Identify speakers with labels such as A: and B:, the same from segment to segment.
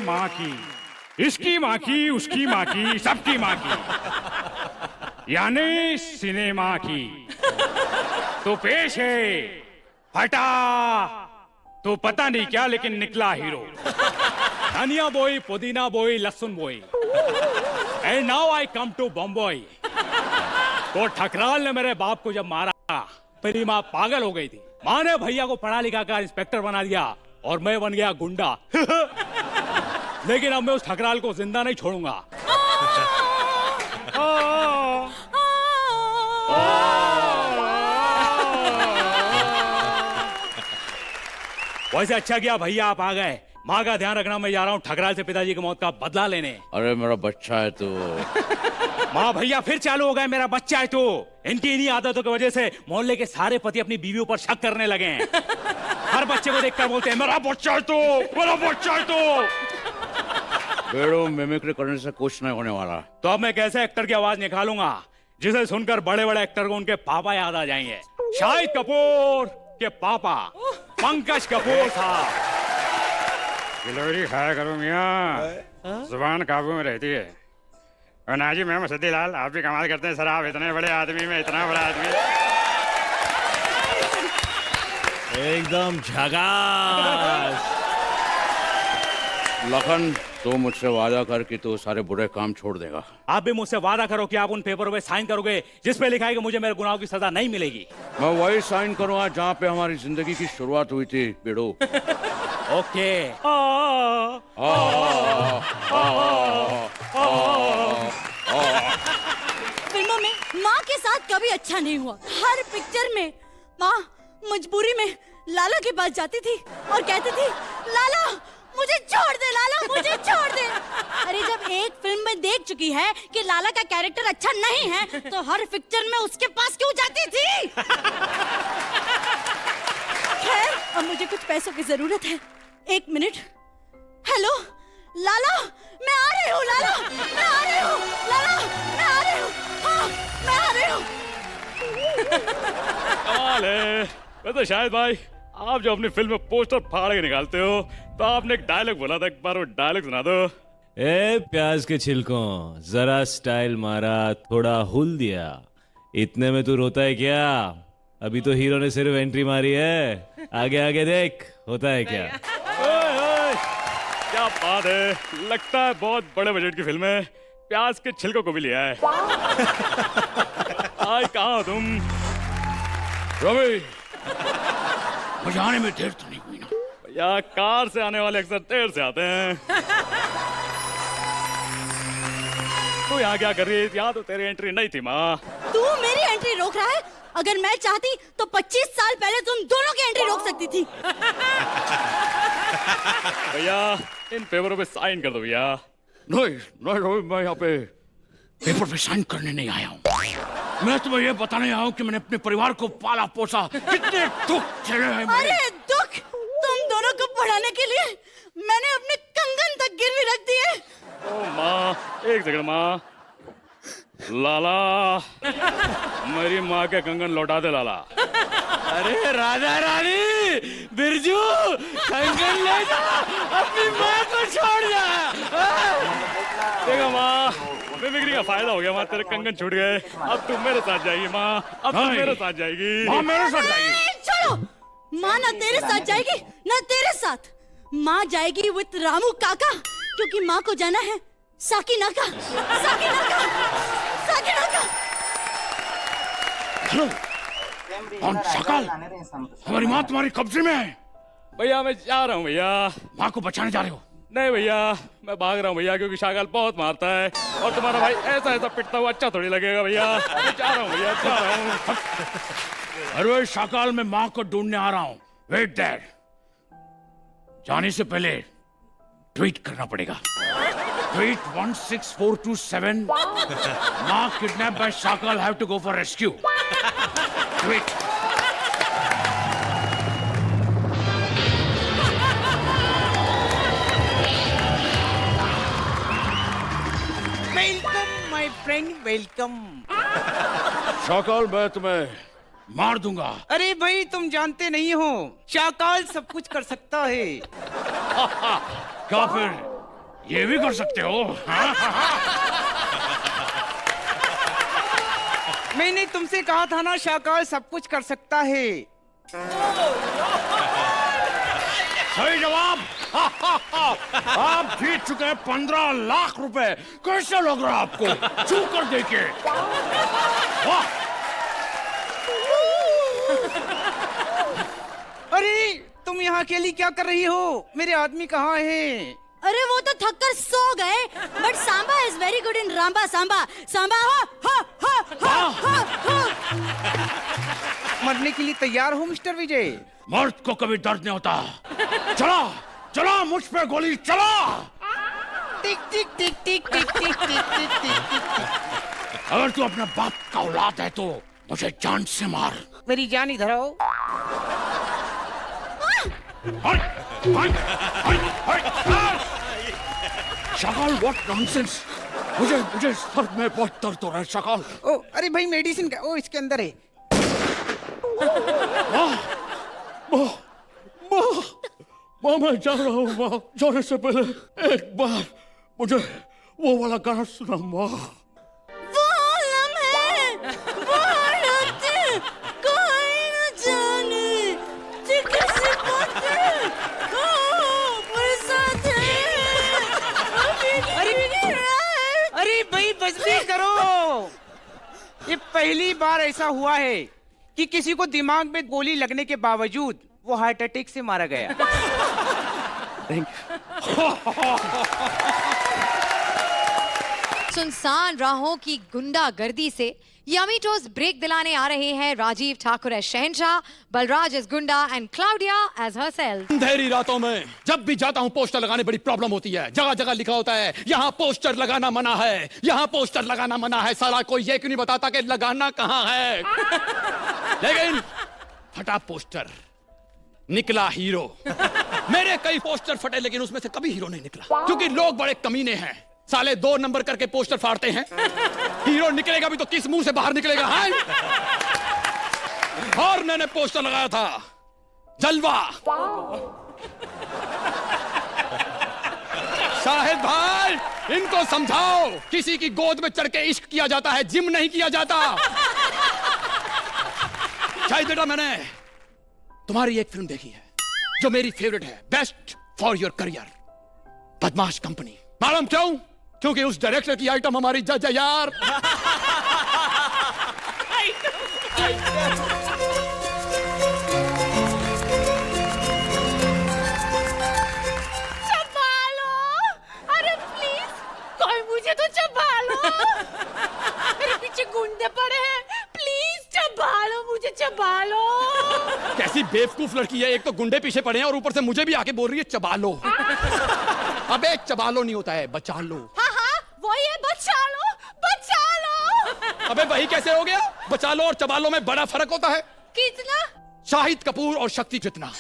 A: माँ की, इसकी माँ की, उसकी माँ की, सबकी माँ की, यानी सिनेमा की। तो पेश है फटा तो पता नहीं क्या, लेकिन निकला हीरो। धनिया बोई, पुदीना बोई, लहसुन बोई। And now I come to Bombay. तो ठकराल ने मेरे बाप को जब मारा, मेरी माँ पागल हो गई थी। माँ ने भैया को पढ़ा लिखा कर इंस्पेक्टर बना दिया और मैं बन गया गुंडा। लेकिन अब मैं उस ठकराल को जिंदा नहीं छोड़ूंगा। वैसे अच्छा किया भैया आप आ गए। माँ का ध्यान रखना, मैं जा रहा हूँ ठकराल से पिताजी की मौत का बदला लेने।
B: अरे मेरा बच्चा है तो।
A: माँ भैया फिर चालू हो गए, मेरा बच्चा है तो। इनकी इन्हीं आदतों की वजह से मोहल्ले के सारे पति अपनी बीवियों पर शक करने लगे हैं। हर बच्चे को देखकर बोलते हैं मेरा बच्चा है तो, मेरा बच्चा है तो।
B: बेड़ो मिमिक्री करने से कुछ नहीं होने वाला।
A: तो अब मैं कैसे एक्टर की आवाज निकालूंगा जिसे सुनकर बड़े बड़े एक्टर को उनके पापा याद आ जाएंगे। शाहिद कपूर के पापा पंकज कपूर साहब। गिलोरी खाया करो मियाँ, जुबान काबू में रहती है। और नाजी मैं मसद्दी लाल, आप भी कमाल करते हैं सर। आप इतने बड़े आदमी में इतना बड़ा आदमी।
C: एकदम झकास।
B: लखन तो मुझसे वादा कर कि तू सारे बुरे काम छोड़ देगा।
A: आप भी मुझसे वादा करो कि आप उन पेपरों पे साइन करोगे जिस पे लिखा है कि मुझे मेरे गुनाहों की सजा नहीं मिलेगी।
B: मैं वही साइन करूंगा जहाँ पे हमारी जिंदगी की शुरुआत हुई थी बेड़ो।
A: ओके।
D: फिल्मों में माँ के साथ कभी अच्छा नहीं हुआ। हर पिक्चर में माँ मजबूरी में लाला के पास जाती थी और कहती थी लाला मुझे छोड़ दे, लाला मुझे छोड़ दे। अरे जब एक फिल्म में देख चुकी है कि लाला का कैरेक्टर अच्छा नहीं है तो हर पिक्चर में उसके पास क्यों जाती थी? खैर अब मुझे कुछ पैसों की जरूरत है। एक मिनट। हेलो लाला, मैं आ रही हूँ। लाला मैं आ रही हूँ। लाला मैं आ रही हूँ। हाँ मैं आ रही हूँ।
A: कमाल है। वैसे शायद भाई आप जो अपनी फिल्म में पोस्टर फाड़ के निकालते हो, तो आपने एक डायलॉग बोला था, एक बार वो डायलॉग सुना दो।
C: ए प्याज के छिलकों, जरा स्टाइल मारा, थोड़ा हुल दिया, इतने में तू रोता है क्या? अभी तो हीरो ने सिर्फ एंट्री मारी है, आगे आगे देख होता है क्या।
A: क्या बात है, लगता है बहुत बड़े बजट की फिल्म है। प्याज के छिलकों को भी लिया है। आज कहाँ हो तुम?
B: रवि बजाने में देर तो नहीं हुई ना?
A: भैया कार से आने वाले अक्सर देर से आते हैं। तू यहाँ क्या कर रही है? यहाँ तो तेरी एंट्री नहीं थी माँ।
D: तू मेरी एंट्री रोक रहा है? अगर मैं चाहती तो 25 साल पहले तुम दोनों की एंट्री रोक सकती थी।
A: भैया इन पेपरों पे साइन कर दो भैया।
B: नहीं नहीं रवि, मैं यहाँ पे पेपर पे साइन करने नहीं आया हूँ। मैं तुम्हें ये बताने आया हूँ कि मैंने अपने परिवार को पाला पोसा, कितने दुख झेले हैं मैंने।
D: अरे दुख? तुम दोनों को पढ़ाने के लिए मैंने अपने कंगन तक गिरवी रख दिए।
A: ओ माँ, एक सेकंड माँ। लाला मेरी माँ के कंगन लौटा दे लाला।
C: अरे राधा रानी, बिरजू कंगन ले जा, अपनी माँ को छोड़ जा।
A: देखो माँ, मिमिक्री का फायदा हो गया माँ, तेरे कंगन छूट गए। अब तू मेरे साथ जाएगी माँ, अब तू मेरे साथ जाएगी।
B: माँ मेरे साथ जाएगी।
D: छोड़ो, माँ ना तेरे साथ जाएगी ना तेरे साथ। माँ जाएगी विथ रामू काका, क्योंकि माँ को जाना है साकिनाका। साकिनाका, साकिनाका।
B: हेलो, कौन शकल? हमारी माँ तुम्हारी कब्जे में है।
A: भैया मैं जा रहा हूँ भैया।
B: माँ को बचाने जा रहे हो?
A: नहीं भैया, मैं भाग रहा हूँ भैया, क्योंकि शाकाल बहुत मारता है और तुम्हारा भाई ऐसा ऐसा पिटता हुआ अच्छा थोड़ी लगेगा भैया। मैं जा रहा हूँ भैया, जा रहा हूँ।
B: अरे शाकाल, मैं माँ को ढूंढने आ रहा हूँ। Wait there. जाने से पहले ट्वीट करना पड़ेगा। ट्वीट 16427। माँ kidnap by Shakaal, have to go for rescue. Tweet.
E: Welcome my friend, welcome.
B: Shakaal, मैं तुम्हें मार दूंगा।
E: अरे भाई तुम जानते नहीं हो, शाकाल सब कुछ कर सकता है।
B: क्या फिर ये भी कर सकते हो। हाँ?
E: मैंने तुमसे कहा था ना शाकाल सब कुछ कर सकता है।
B: सही जवाब। आप जीत चुके हैं 15 लाख रुपए। कैसे लग रहा है आपको छू कर देखिए। वाह।
E: अरे तुम यहाँ अकेली क्या कर रही हो? मेरे आदमी कहाँ हैं?
D: अरे वो तो थक कर सो गए। But samba is very good in rumba samba. Samba हो।
E: मरने के लिए तैयार हो मिस्टर विजय?
B: मर्द को कभी दर्द नहीं होता। चला चला मुझ पे गोली चला।
E: टिक टिक टिक टिक टिक टिक टिक टिक टिक।
B: अगर तू अपने बाप का औलाद है तो मुझे जान से मार।
E: मेरी जान इधर आओ।
B: शकाल व्हाट नॉनसेंस। मुझे सर में बहुत दर्द हो रहा है शकाल।
E: ओ अरे भाई मेडिसिन का ओ इसके अंदर है।
B: माँ मैं जा रहा हूँ। माँ जाने से पहले एक बार मुझे वो वाला गाना सुना माँ।
D: वो लम्हे, वो रातें, कोई न जाने, कि किसी बातें, बरसात
E: अरे भाई बस भी करो। ये पहली बार ऐसा हुआ है कि किसी को दिमाग में गोली लगने के बावजूद वो हार्ट अटैक से मारा गया।
F: सुनसान राहों की गुंडागर्दी से यमी टोस ब्रेक दिलाने आ रहे हैं राजीव ठाकुर एज शहनशाह, बलराज एज गुंडा एंड क्लाउडिया एज हरसेल्फ।
G: अंधेरी रातों में जब भी जाता हूँ पोस्टर लगाने बड़ी प्रॉब्लम होती है। जगह जगह लिखा होता है यहाँ पोस्टर लगाना मना है, यहाँ पोस्टर लगाना मना है। साला कोई ये क्यों नहीं बताता कि लगाना कहाँ है। लेकिन फटा पोस्टर निकला हीरो। मेरे कई पोस्टर फटे लेकिन उसमें से कभी हीरो नहीं निकला, क्योंकि लोग बड़े कमीने हैं। साले 2 नंबर करके पोस्टर फाड़ते हैं। हीरो निकलेगा भी तो किस मुंह से बाहर निकलेगा है? और मैंने पोस्टर लगाया था जलवा। शाहिद भाई इनको समझाओ, किसी की गोद में चढ़ के इश्क किया जाता है, जिम नहीं किया जाता। शाहिद बेटा मैंने तुम्हारी एक फिल्म देखी है जो मेरी फेवरेट है, बेस्ट फॉर योर करियर, बदमाश कंपनी। मालूम क्यों? क्योंकि उस डायरेक्टर की आइटम हमारी जज है यार।
D: चबालो, अरे प्लीज कोई मुझे तो चबालो। मेरे पीछे गुंडे पड़े हैं, प्लीज चबालो मुझे, चबालो।
G: कैसी बेवकूफ लड़की है, एक तो गुंडे पीछे पड़े हैं और ऊपर से मुझे भी आके बोल रही है चबा लो। अबे चबा लो नहीं होता है, बचा लो।
D: हाँ वही है, बचा लो बचा लो।
G: अबे वही कैसे हो गया? बचा लो और चबा लो में बड़ा फर्क होता है।
D: कितना?
G: शाहिद कपूर और शक्ति जितना।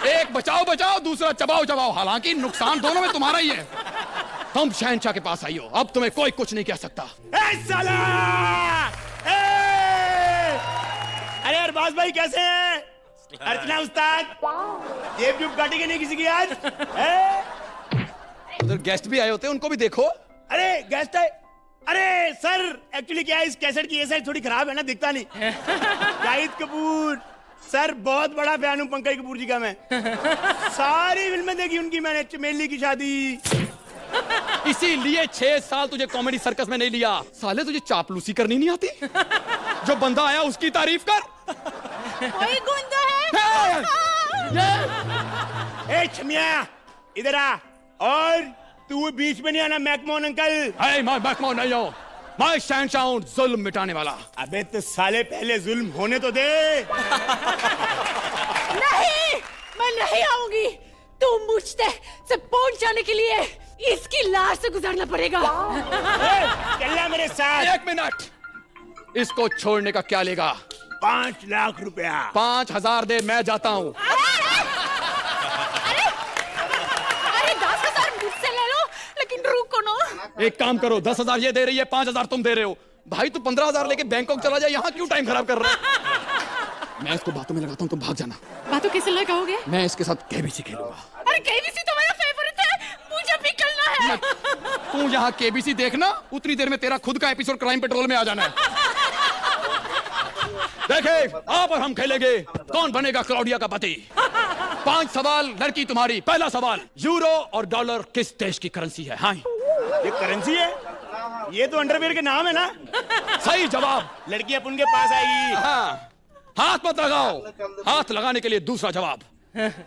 G: एक बचाओ बचाओ, दूसरा चबाओ चबाओ। हालांकि नुकसान दोनों में तुम्हारा ही है। तुम शहनशाह के पास आई हो, अब तुम्हें कोई कुछ नहीं कह सकता।
H: अरे अरबाज भाई कैसे हैं? अर्चना उस्ताद जेब जुब काटेंगे नहीं किसी की आज?
G: उधर गेस्ट भी आए होते हैं, उनको भी देखो।
H: अरे गेस्ट है। अरे सर एक्चुअली क्या है, इस कैसेट की ये साइड थोड़ी खराब है ना, दिखता नहीं। शाहिद कपूर सर बहुत बड़ा फैन हूँ पंकज कपूर जी का मैं। सारी फिल्में देखी उनकी मैंने, चमेली की शादी।
G: इसीलिए 6 साल तुझे कॉमेडी सर्कस में नहीं लिया। साले तुझे चापलूसी करनी नहीं आती? जो बंदा आया उसकी तारीफ कर।
D: कोई गुंडा है?
H: ए छमिया इधर आ, और तू बीच में नहीं आना मैकमोहन अंकल।
G: मैं मैकमोहन नहीं हूँ, मैं शहनशाह हूँ, जुल्म मिटाने वाला।
H: अबे तो साले पहले जुल्म होने तो दे।
D: नहीं, मैं नहीं आऊंगी। तुम मुझसे से पहुंच जाने के लिए इसकी लाश से गुजरना पड़ेगा।
H: चलना मेरे साथ।
G: 1 मिनट, इसको छोड़ने का क्या लेगा?
H: 5 लाख रुपया।
G: 5000 दे, मैं जाता हूँ।
D: अरे 10,000 मुझसे ले लो, लेकिन रुको ना।
G: एक काम करो, 10,000 ये दे रही है, 5000 तुम दे रहे हो। भाई तू 15,000 लेके बैंकॉक चला जाए, यहाँ क्यों टाइम खराब कर रहा है? मैं इसको बातों में लगाता हूँ, तुम भाग जाना।
D: बातों किस लिए कहोगे?
G: मैं इसके साथ केबीसी खेलूंगा।
D: अरे केबीसी तो मेरा फेवरेट है, मुझे
G: तू यहाँ केबीसी देखना, उतनी देर में तेरा खुद का एपिसोड क्राइम पेट्रोल में आ जाना है। देखे, आप और हम खेलेंगे कौन बनेगा क्लाउडिया का पति। 5 सवाल, लड़की तुम्हारी। पहला सवाल, यूरो और डॉलर किस देश की करेंसी है? हाँ,
H: ये करेंसी है? ये तो अंडरवियर के नाम है ना।
G: सही जवाब।
H: लड़की अपन के पास आएगी।
G: हाँ, हाथ मत लगाओ। हाथ लगाने के लिए दूसरा जवाब।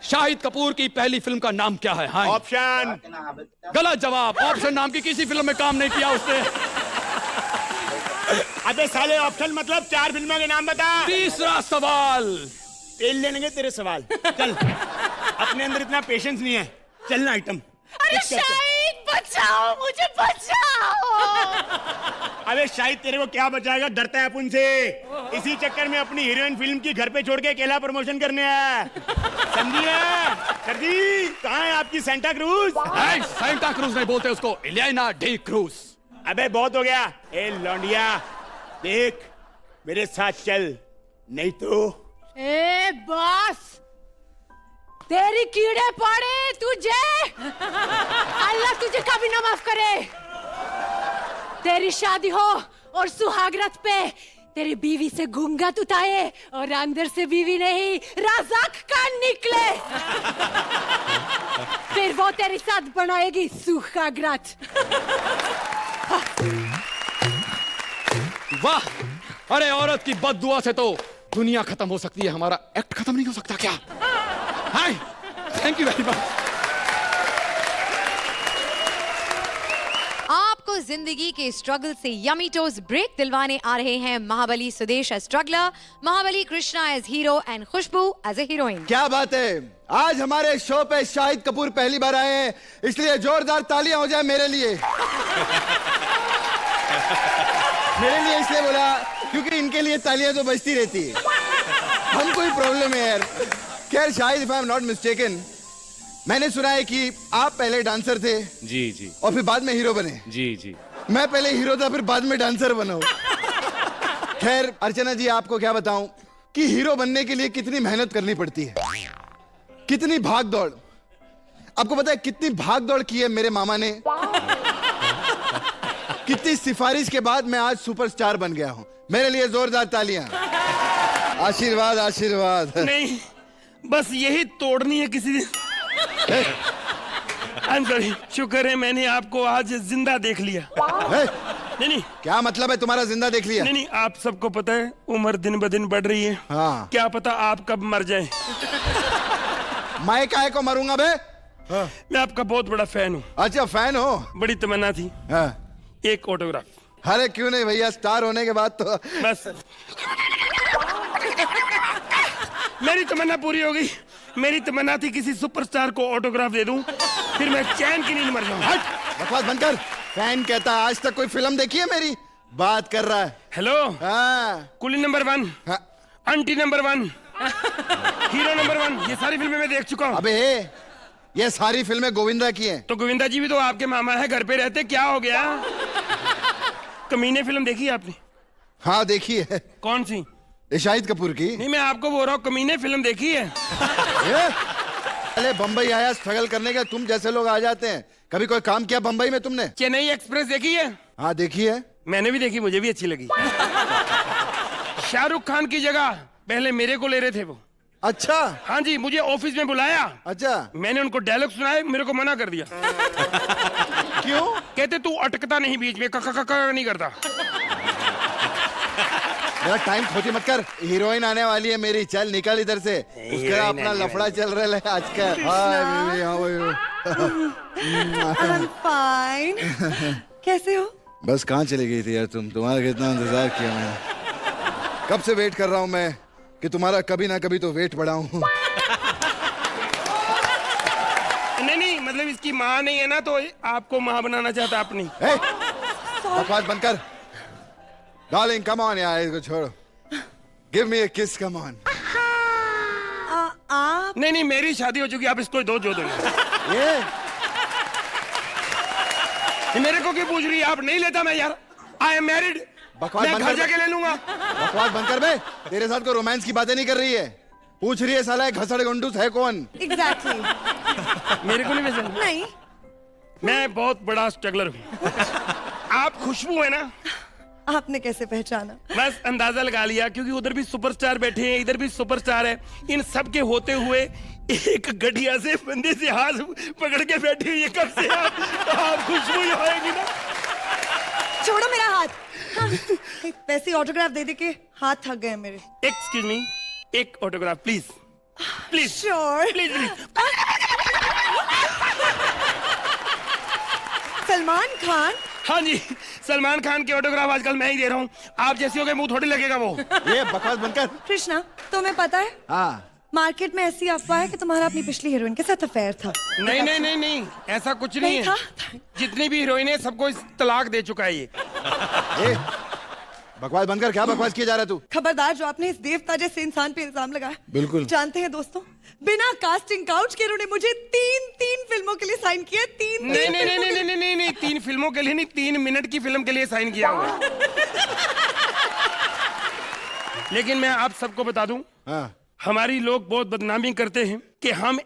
G: शाहिद कपूर की पहली फिल्म का नाम क्या है? हाँ,
H: ऑप्शन।
G: गलत जवाब। ऑप्शन नाम की किसी फिल्म में काम नहीं किया उसने।
H: अबे साले, ऑप्शन मतलब 4 फिल्मों के नाम बता।
G: तीसरा सवाल।
H: तेल लेने के तेरे सवाल। चल, अपने अंदर इतना पेशेंस नहीं है। चलना आइटम।
D: अरे शाहिद, बचाओ मुझे, बचाओ।
H: अबे शाहिद तेरे को क्या बचाएगा, डरता है अपन से। इसी चक्कर में अपनी हीरोइन फिल्म की घर पे छोड़ के अकेला प्रमोशन करने आया। समझिए सर जी, कहाँ है आपकी सेंटा क्रूज?
G: सेंटा क्रूज नहीं बोलते उसको, इलियाना डी क्रूज।
H: अबे बहुत हो गया। ए लौंडिया, देख मेरे साथ चल, नहीं तो।
D: ए बॉस, तेरी कीड़े पड़े तुझे। अल्लाह तुझे कभी ना माफ करे। तेरी शादी हो और सुहागरात पे तेरी बीवी से घूंघट उठाए और अंदर से बीवी नहीं राज़ाक का निकले। फिर वो तेरे साथ बनाएगी सुहागरात।
G: वाह, अरे औरत की बददुआ से तो दुनिया खत्म हो सकती है, हमारा एक्ट खत्म नहीं हो सकता क्या? हाय, थैंक यू वेरी मच।
F: आपको जिंदगी के स्ट्रगल से यमी टोज ब्रेक दिलवाने आ रहे हैं Mahabali Sudesh as struggler, Mahabali Krishna as hero and Khushbu as a heroine.
I: क्या बात है, आज हमारे शो पे शाहिद कपूर पहली बार आए हैं, इसलिए जोरदार तालियां हो जाए मेरे लिए। मेरे लिए इसलिए बोला क्योंकि इनके लिए तालियां तो बजती रहती है। हमको ही प्रॉब्लम है यार। खैर Shahid, if I am not mistaken, मैंने सुना है कि आप पहले डांसर थे
C: जी जी
I: और फिर बाद में हीरो बने।
C: जी जी।
I: मैं पहले हीरो था, फिर बाद में डांसर बना हूं। खैर अर्चना जी, आपको क्या बताऊं कि हीरो बनने के लिए कितनी मेहनत करनी पड़ती है, कितनी भाग दौड़। आपको पता है कितनी भाग दौड़ की है मेरे मामा ने, कितनी सिफारिश के बाद मैं आज सुपरस्टार बन गया हूं। मेरे लिए जोरदार तालियां। आशीर्वाद आशीर्वाद।
H: नहीं, बस यही तोड़नी है किसी दिन। सॉरी, शुक्र है मैंने आपको आज जिंदा देख लिया। नहीं,
I: क्या मतलब है तुम्हारा जिंदा देख लिया?
H: नहीं, आप सबको पता है उम्र दिन ब दिन बढ़ रही है।
I: हाँ।
H: क्या पता आप कब मर जाएं।
I: मैं काहे को मरूंगा बे?
H: मैं आपका बहुत बड़ा फैन हूँ।
I: अच्छा, फैन हो?
H: बड़ी तमन्ना थी,
I: हाँ।
H: एक ऑटोग्राफ।
I: अरे क्यों नहीं भैया, स्टार होने के बाद तो
H: बस मेरी तमन्ना पूरी हो गई। मेरी तमन्ना थी किसी सुपरस्टार को ऑटोग्राफ दे दूं, फिर मैं चैन की नींद मर जाऊं।
I: हट, बकवास बंद कर। फैन कहता है, आज तक कोई फिल्म देखी है मेरी? बात कर रहा है।
H: हेलो,
I: हाँ।
H: कुली नंबर 1,
I: हाँ।
H: आंटी नंबर 1, हीरो नंबर 1, ये सारी फिल्में मैं देख चुका हूँ।
I: अबे ये सारी फिल्में गोविंदा की हैं।
H: तो गोविंदा जी भी तो आपके मामा है, घर पे रहते, क्या हो गया? कमीने फिल्म देखी आपने?
I: हाँ देखी है।
H: कौन सी?
I: ये शाहिद कपूर की।
H: नहीं, मैं आपको बोल रहा हूँ, कमीने फिल्म देखी है?
I: अरे बम्बई आया स्ट्रगल करने के, तुम जैसे लोग आ जाते हैं। कभी कोई काम किया बम्बई में तुमने?
H: चेन्नई एक्सप्रेस देखी है?
I: हाँ देखी है।
H: मैंने भी देखी, मुझे भी अच्छी लगी। शाहरुख खान की जगह पहले मेरे को ले रहे थे वो।
I: अच्छा।
H: हाँ जी, मुझे ऑफिस में बुलाया।
I: अच्छा।
H: मैंने उनको डायलॉग सुनाए, मेरे को मना कर दिया।
I: क्यों?
H: कहते तू अटकता नहीं बीच में, कका नहीं करता।
I: मेरा टाइम खोटी मत कर। हीरोइन आने वाली है मेरी, चल निकल इधर से। उसका अपना लफड़ा चल रहा है आजकल।
D: फाइन। कैसे हो?
I: बस कहाँ चली गई थी यार तुम? तुम्हारा कितना इंतजार किया मैंने, कब से वेट कर रहा हूँ मैं कि तुम्हारा कभी ना कभी तो वेट बढ़ाऊं।
H: नहीं, मतलब इसकी माँ नहीं है ना, तो आपको माँ बनाना चाहता अपनी।
I: बकवास बंद कर। डार्लिंग कम ऑन यार, इसको छोड़ो। गिव मी अ किस, कम ऑन।
D: आप?
H: नहीं, मेरी शादी हो चुकी, आप इसको दो जो दो।
I: ये
H: मेरे को क्यों पूछ रही है? आप नहीं लेता मैं यार, आई एम मैरिड।
I: बकवास
H: मैं
I: बंद
H: घर
I: कर।
H: जाके ले लूंगा।
I: बकवास बंद कर बे। तेरे साथ कोई रोमांस की बातें नहीं कर रही है, पूछ रही है साला घसड़ गुंडूस है कौन।
D: एग्जैक्टली।
H: मेरे को नहीं पसंद।
D: नहीं,
H: मैं बहुत बड़ा स्ट्रगलर हूँ। आप खुशबू है ना?
J: आपने कैसे पहचाना?
H: बस अंदाजा लगा लिया, क्योंकि उधर भी सुपरस्टार बैठे हैं, इधर भी सुपरस्टार है। इन सब के होते हुए एक गठिया से बंदे से हाथ पकड़ के बैठे हैं। ये कब से आप खुशबू ही आएगी ना?
J: छोड़ो मेरा हाथ। हाँ, वैसे ऑटोग्राफ दे दे के हाथ थक गए मेरे।
H: एक्सक्यूज मी, एक autograph please, please
J: sure.
H: Please please.
J: Salman Khan.
H: हाँ जी, सलमान खान के ऑटोग्राफ आजकल मैं ही दे रहा हूँ। आप जैसे हो गए मुंह थोड़ी लगेगा वो।
I: ये बकवास बनकर।
J: कृष्णा, तुम्हें पता है
I: हाँ,
J: मार्केट में ऐसी अफवाह है कि तुम्हारा अपनी पिछली हीरोइन के साथ अफेयर था।
H: नहीं नहीं नहीं नहीं, ऐसा कुछ नहीं है। जितनी भी हीरोइन है सबको इस तलाक दे चुका है ये।
I: ए, बकवास बनकर क्या बकवास किया जा रहा है तू?
J: खबरदार जो आपने इस देवता जैसे इंसान पे इल्जाम लगाया।
I: बिल्कुल।
J: जानते हैं दोस्तों, बिना कास्टिंग काउच के उन्होंने मुझे तीन फिल्मों के लिए साइन किया। तीन
H: नहीं नहीं नहीं नहीं नहीं नहीं नहीं, 3 फिल्मों के लिए नहीं, 3 मिनट की फिल्म के लिए साइन किया हुआ। लेकिन मैं आप सबको बता दूं,
I: हाँ,
H: हमारी लोग बहुत बदनामी करते हैं कि हम